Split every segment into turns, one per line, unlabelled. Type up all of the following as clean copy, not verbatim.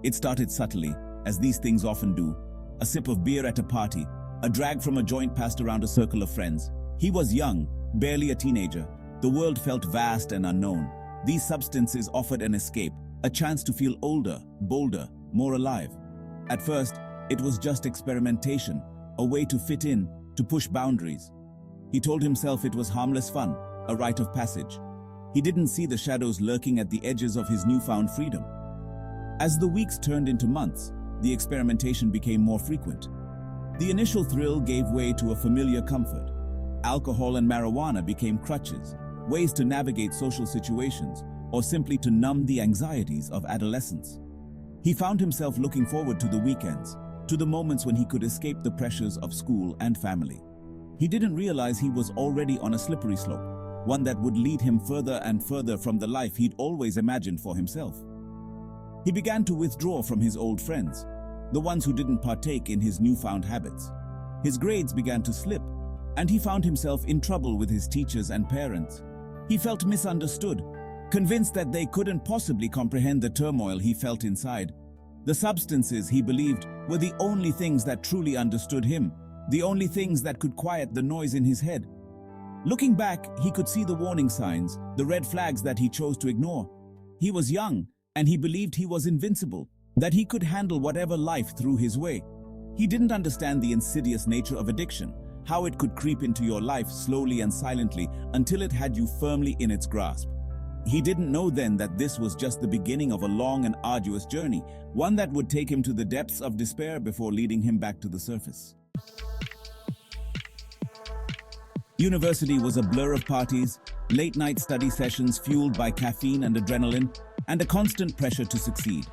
It started subtly, as these things often do. A sip of beer at a party, a drag from a joint passed around a circle of friends. He was young, barely a teenager. The world felt vast and unknown. These substances offered an escape, a chance to feel older, bolder, more alive. At first, it was just experimentation, a way to fit in, to push boundaries. He told himself it was harmless fun, a rite of passage. He didn't see the shadows lurking at the edges of his newfound freedom. As the weeks turned into months, the experimentation became more frequent. The initial thrill gave way to a familiar comfort. Alcohol and marijuana became crutches, ways to navigate social situations, or simply to numb the anxieties of adolescence. He found himself looking forward to the weekends, to the moments when he could escape the pressures of school and family. He didn't realize he was already on a slippery slope, one that would lead him further and further from the life he'd always imagined for himself. He began to withdraw from his old friends, the ones who didn't partake in his newfound habits. His grades began to slip, and he found himself in trouble with his teachers and parents. He felt misunderstood, convinced that they couldn't possibly comprehend the turmoil he felt inside. The substances, he believed, were the only things that truly understood him, the only things that could quiet the noise in his head. Looking back, he could see the warning signs, the red flags that he chose to ignore. He was young, and he believed he was invincible, that he could handle whatever life threw his way. He didn't understand the insidious nature of addiction, how it could creep into your life slowly and silently until it had you firmly in its grasp. He didn't know then that this was just the beginning of a long and arduous journey, one that would take him to the depths of despair before leading him back to the surface. University was a blur of parties, late-night study sessions fueled by caffeine and adrenaline, and a constant pressure to succeed.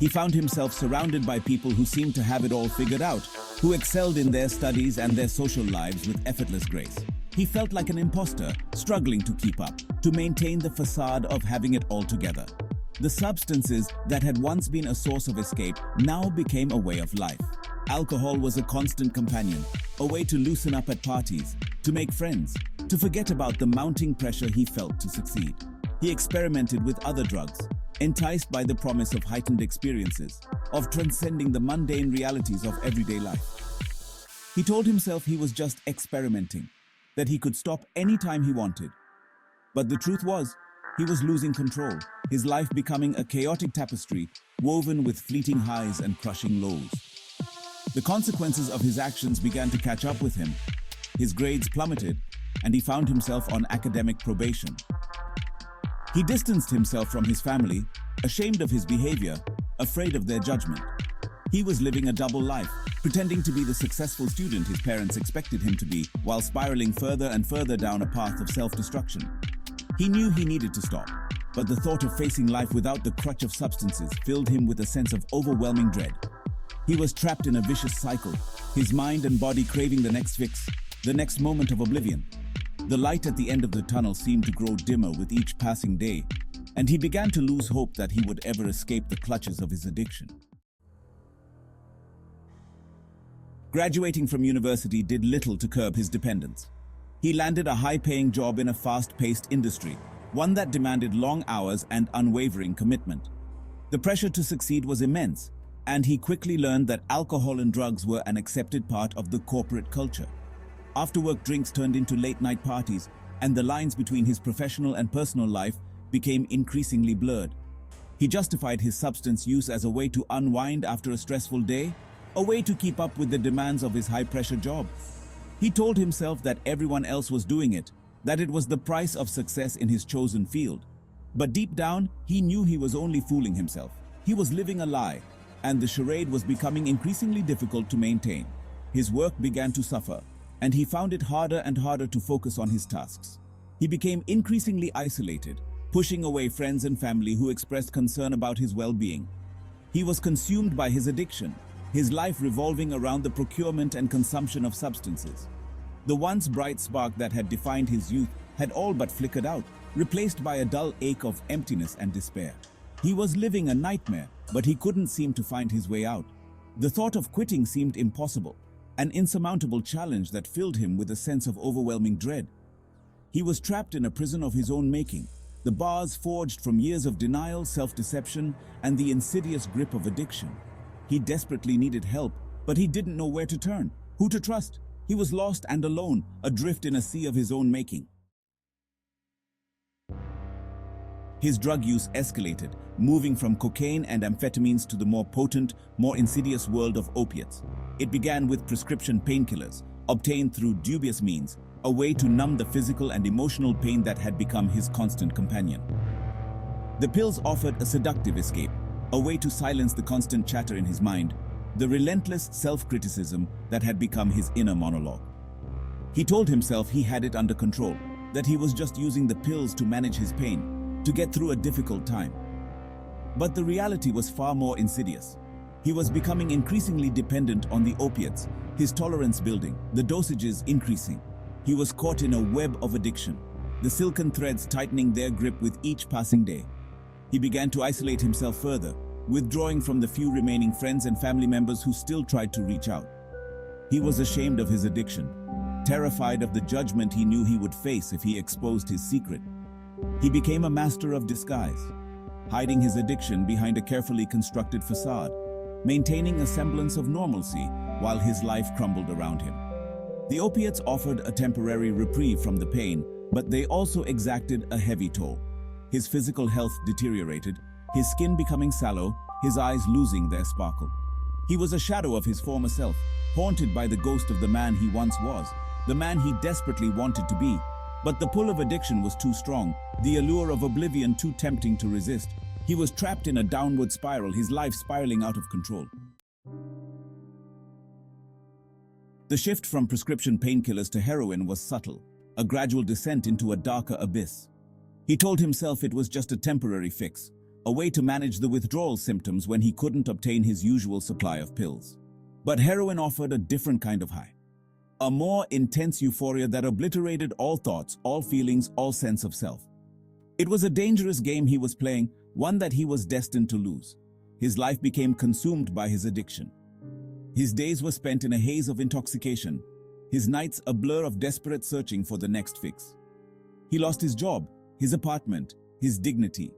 He found himself surrounded by people who seemed to have it all figured out, who excelled in their studies and their social lives with effortless grace. He felt like an imposter, struggling to keep up, to maintain the facade of having it all together. The substances that had once been a source of escape now became a way of life. Alcohol was a constant companion, a way to loosen up at parties, to make friends, to forget about the mounting pressure he felt to succeed. He experimented with other drugs, enticed by the promise of heightened experiences, of transcending the mundane realities of everyday life. He told himself he was just experimenting, that he could stop anytime he wanted. But the truth was, he was losing control, his life becoming a chaotic tapestry woven with fleeting highs and crushing lows. The consequences of his actions began to catch up with him. His grades plummeted, and he found himself on academic probation. He distanced himself from his family, ashamed of his behavior, afraid of their judgment. He was living a double life, pretending to be the successful student his parents expected him to be, while spiraling further and further down a path of self-destruction. He knew he needed to stop, but the thought of facing life without the crutch of substances filled him with a sense of overwhelming dread. He was trapped in a vicious cycle, his mind and body craving the next fix, the next moment of oblivion. The light at the end of the tunnel seemed to grow dimmer with each passing day, and he began to lose hope that he would ever escape the clutches of his addiction. Graduating from university did little to curb his dependence. He landed a high-paying job in a fast-paced industry, one that demanded long hours and unwavering commitment. The pressure to succeed was immense, and he quickly learned that alcohol and drugs were an accepted part of the corporate culture. After-work drinks turned into late-night parties, and the lines between his professional and personal life became increasingly blurred. He justified his substance use as a way to unwind after a stressful day, a way to keep up with the demands of his high-pressure job. He told himself that everyone else was doing it, that it was the price of success in his chosen field. But deep down, he knew he was only fooling himself. He was living a lie, and the charade was becoming increasingly difficult to maintain. His work began to suffer, and he found it harder and harder to focus on his tasks. He became increasingly isolated, pushing away friends and family who expressed concern about his well-being. He was consumed by his addiction, his life revolving around the procurement and consumption of substances. The once bright spark that had defined his youth had all but flickered out, replaced by a dull ache of emptiness and despair. He was living a nightmare, but he couldn't seem to find his way out. The thought of quitting seemed impossible, an insurmountable challenge that filled him with a sense of overwhelming dread. He was trapped in a prison of his own making, the bars forged from years of denial, self-deception, and the insidious grip of addiction. He desperately needed help, but he didn't know where to turn, who to trust. He was lost and alone, adrift in a sea of his own making. His drug use escalated, moving from cocaine and amphetamines to the more potent, more insidious world of opiates. It began with prescription painkillers, obtained through dubious means, a way to numb the physical and emotional pain that had become his constant companion. The pills offered a seductive escape, a way to silence the constant chatter in his mind, the relentless self-criticism that had become his inner monologue. He told himself he had it under control, that he was just using the pills to manage his pain, to get through a difficult time. But the reality was far more insidious. He was becoming increasingly dependent on the opiates, his tolerance building, the dosages increasing. He was caught in a web of addiction, the silken threads tightening their grip with each passing day. He began to isolate himself further, withdrawing from the few remaining friends and family members who still tried to reach out. He was ashamed of his addiction, terrified of the judgment he knew he would face if he exposed his secret. He became a master of disguise, hiding his addiction behind a carefully constructed facade, maintaining a semblance of normalcy while his life crumbled around him. The opiates offered a temporary reprieve from the pain, but they also exacted a heavy toll. His physical health deteriorated, his skin becoming sallow, his eyes losing their sparkle. He was a shadow of his former self, haunted by the ghost of the man he once was, the man he desperately wanted to be. But the pull of addiction was too strong, the allure of oblivion too tempting to resist. He was trapped in a downward spiral, his life spiraling out of control. The shift from prescription painkillers to heroin was subtle, a gradual descent into a darker abyss. He told himself it was just a temporary fix, a way to manage the withdrawal symptoms when he couldn't obtain his usual supply of pills. But heroin offered a different kind of high. A more intense euphoria that obliterated all thoughts, all feelings, all sense of self. It was a dangerous game he was playing, one that he was destined to lose. His life became consumed by his addiction. His days were spent in a haze of intoxication, his nights a blur of desperate searching for the next fix. He lost his job, his apartment, his dignity.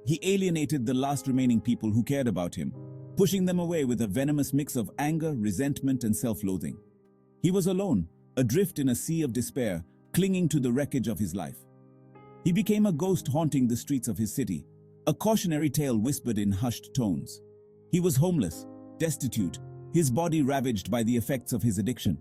He alienated the last remaining people who cared about him, pushing them away with a venomous mix of anger, resentment, and self-loathing. He was alone, adrift in a sea of despair, clinging to the wreckage of his life. He became a ghost haunting the streets of his city, a cautionary tale whispered in hushed tones. He was homeless, destitute, his body ravaged by the effects of his addiction.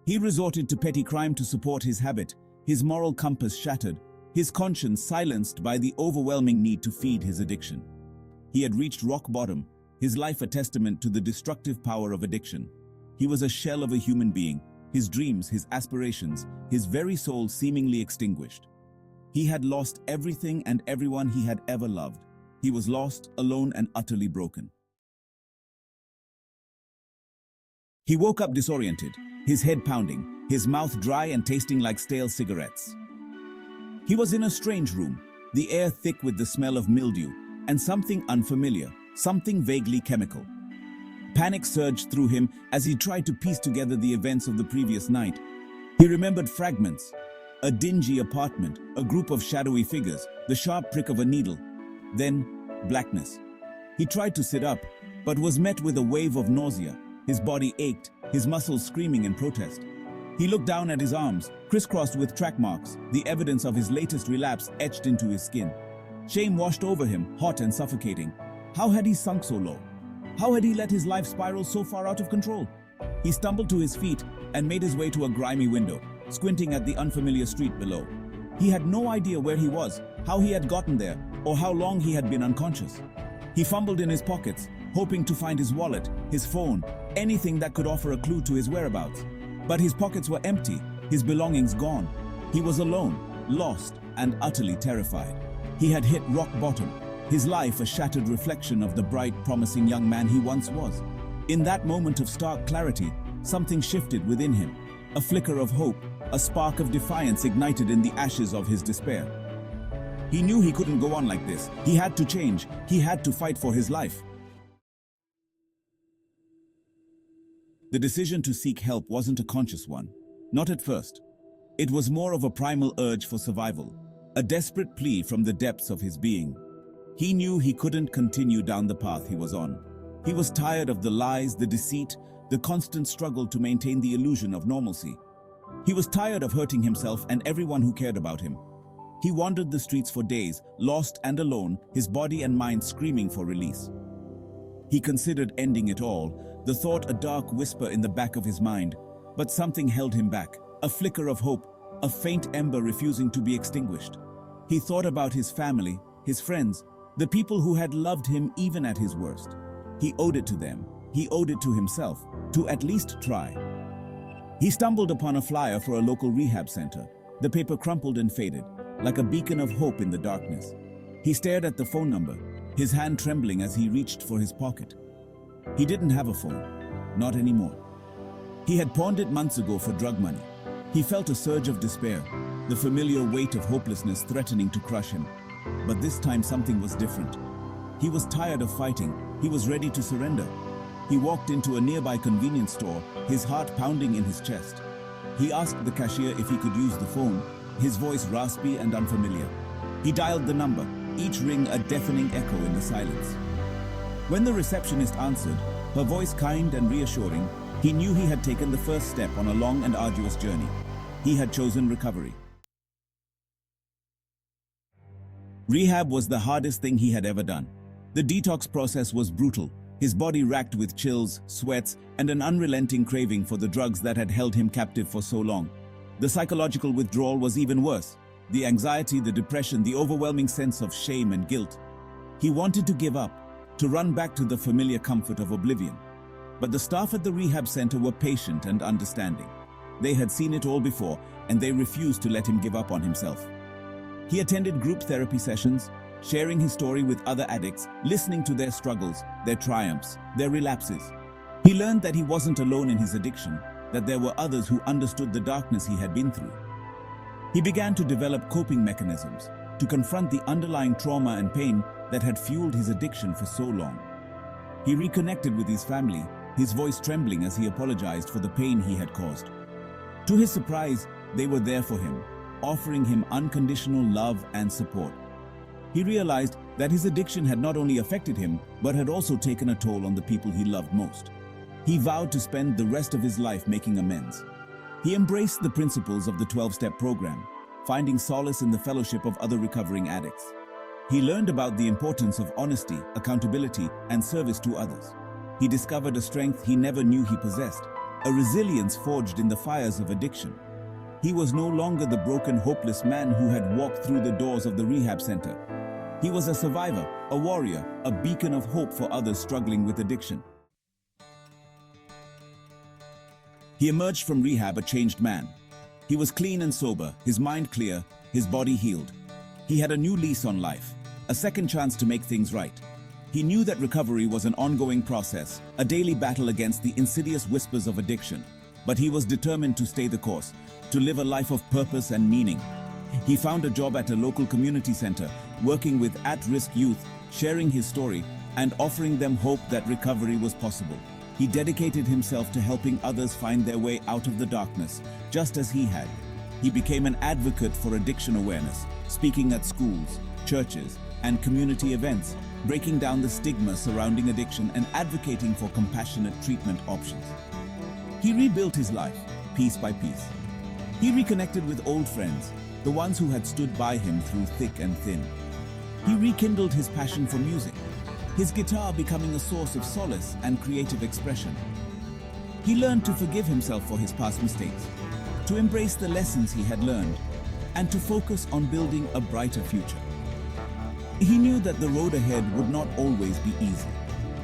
He resorted to petty crime to support his habit, his moral compass shattered, his conscience silenced by the overwhelming need to feed his addiction. He had reached rock bottom, his life a testament to the destructive power of addiction. He was a shell of a human being, his dreams, his aspirations, his very soul seemingly extinguished. He had lost everything and everyone he had ever loved. He was lost, alone, and utterly broken. He woke up disoriented, his head pounding, his mouth dry and tasting like stale cigarettes. He was in a strange room, the air thick with the smell of mildew, and something unfamiliar, something vaguely chemical. Panic surged through him as he tried to piece together the events of the previous night. He remembered fragments, a dingy apartment, a group of shadowy figures, the sharp prick of a needle, then blackness. He tried to sit up, but was met with a wave of nausea. His body ached, his muscles screaming in protest. He looked down at his arms, crisscrossed with track marks, the evidence of his latest relapse etched into his skin. Shame washed over him, hot and suffocating. How had he sunk so low? How had he let his life spiral so far out of control? He stumbled to his feet and made his way to a grimy window, squinting at the unfamiliar street below. He had no idea where he was, how he had gotten there, or how long he had been unconscious. He fumbled in his pockets, hoping to find his wallet, his phone, anything that could offer a clue to his whereabouts. But his pockets were empty, his belongings gone. He was alone, lost, and utterly terrified. He had hit rock bottom, his life a shattered reflection of the bright, promising young man he once was. In that moment of stark clarity, something shifted within him. A flicker of hope, a spark of defiance ignited in the ashes of his despair. He knew he couldn't go on like this. He had to change. He had to fight for his life. The decision to seek help wasn't a conscious one. Not at first. It was more of a primal urge for survival, a desperate plea from the depths of his being. He knew he couldn't continue down the path he was on. He was tired of the lies, the deceit, the constant struggle to maintain the illusion of normalcy. He was tired of hurting himself and everyone who cared about him. He wandered the streets for days, lost and alone, his body and mind screaming for release. He considered ending it all, the thought a dark whisper in the back of his mind, but something held him back, a flicker of hope, a faint ember refusing to be extinguished. He thought about his family, his friends, the people who had loved him even at his worst. He owed it to them. He owed it to himself, to at least try. He stumbled upon a flyer for a local rehab center. The paper crumpled and faded, like a beacon of hope in the darkness. He stared at the phone number, his hand trembling as he reached for his pocket. He didn't have a phone, not anymore. He had pawned it months ago for drug money. He felt a surge of despair, the familiar weight of hopelessness threatening to crush him. But this time something was different. He was tired of fighting. He was ready to surrender. He walked into a nearby convenience store, his heart pounding in his chest. He asked the cashier if he could use the phone, his voice raspy and unfamiliar. He dialed the number, each ring a deafening echo in the silence. When the receptionist answered, her voice kind and reassuring, he knew he had taken the first step on a long and arduous journey. He had chosen recovery. Rehab was the hardest thing he had ever done. The detox process was brutal, his body racked with chills, sweats, and an unrelenting craving for the drugs that had held him captive for so long. The psychological withdrawal was even worse. The anxiety, the depression, the overwhelming sense of shame and guilt. He wanted to give up, to run back to the familiar comfort of oblivion. But the staff at the rehab center were patient and understanding. They had seen it all before, and they refused to let him give up on himself. He attended group therapy sessions, sharing his story with other addicts, listening to their struggles, their triumphs, their relapses. He learned that he wasn't alone in his addiction, that there were others who understood the darkness he had been through. He began to develop coping mechanisms, to confront the underlying trauma and pain that had fueled his addiction for so long. He reconnected with his family, his voice trembling as he apologized for the pain he had caused. To his surprise, they were there for him, offering him unconditional love and support. He realized that his addiction had not only affected him, but had also taken a toll on the people he loved most. He vowed to spend the rest of his life making amends. He embraced the principles of the 12-step program, finding solace in the fellowship of other recovering addicts. He learned about the importance of honesty, accountability, and service to others. He discovered a strength he never knew he possessed, a resilience forged in the fires of addiction. He was no longer the broken, hopeless man who had walked through the doors of the rehab center. He was a survivor, a warrior, a beacon of hope for others struggling with addiction. He emerged from rehab a changed man. He was clean and sober, his mind clear, his body healed. He had a new lease on life, a second chance to make things right. He knew that recovery was an ongoing process, a daily battle against the insidious whispers of addiction. But he was determined to stay the course, to live a life of purpose and meaning. He found a job at a local community center, working with at-risk youth, sharing his story, and offering them hope that recovery was possible. He dedicated himself to helping others find their way out of the darkness, just as he had. He became an advocate for addiction awareness, speaking at schools, churches, and community events, breaking down the stigma surrounding addiction and advocating for compassionate treatment options. He rebuilt his life, piece by piece. He reconnected with old friends, the ones who had stood by him through thick and thin. He rekindled his passion for music, his guitar becoming a source of solace and creative expression. He learned to forgive himself for his past mistakes, to embrace the lessons he had learned, and to focus on building a brighter future. He knew that the road ahead would not always be easy.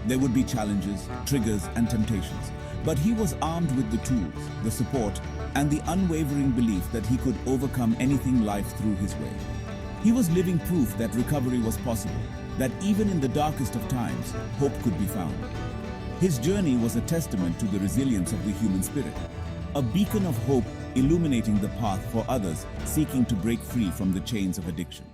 There would be challenges, triggers, and temptations, but he was armed with the tools, the support, and the unwavering belief that he could overcome anything life threw his way. He was living proof that recovery was possible, that even in the darkest of times, hope could be found. His journey was a testament to the resilience of the human spirit, a beacon of hope illuminating the path for others seeking to break free from the chains of addiction.